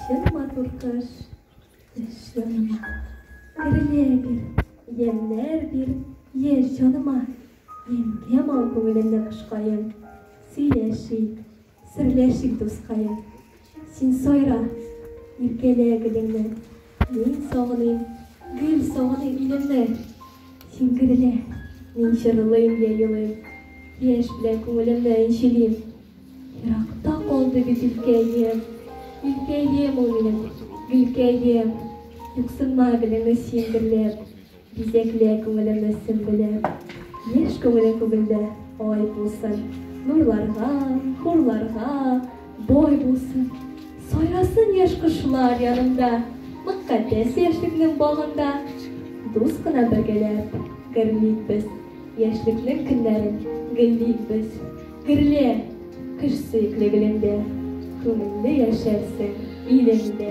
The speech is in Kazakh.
Şın matur kış, şınıma. Kırıle bir, yemler bir, yer şınıma. Yemkem al көңілімді қышқайым. Сөйлешик, сірлешик дұсқайым. Сен сойра, еркелегіліңді. Мен соғынайым, гүл соғынайым илімді. Сен кіріле, мен шырылайым дейілайым. Еш білен көңілімді әншелейім. Ирақта қолды біз үлкейдем. Үлкейдем ол менің, үлкейдем. Юқсынма біліңді сендірлеп. Бізекле көңілімді сімбілеп. Еш көңілі көгілді ой болсын. Нұрларға, хурларға бой болсын. Сойрасын еш құшылар янымда. Мұққатес ешлігінің бағында. Дос қына біргелеп, гірлейік біз. Ешлігінің күндерін гілдейік біз. Гірле, күш сүйіклігілінде. Көңілді ешерсің, иліңде.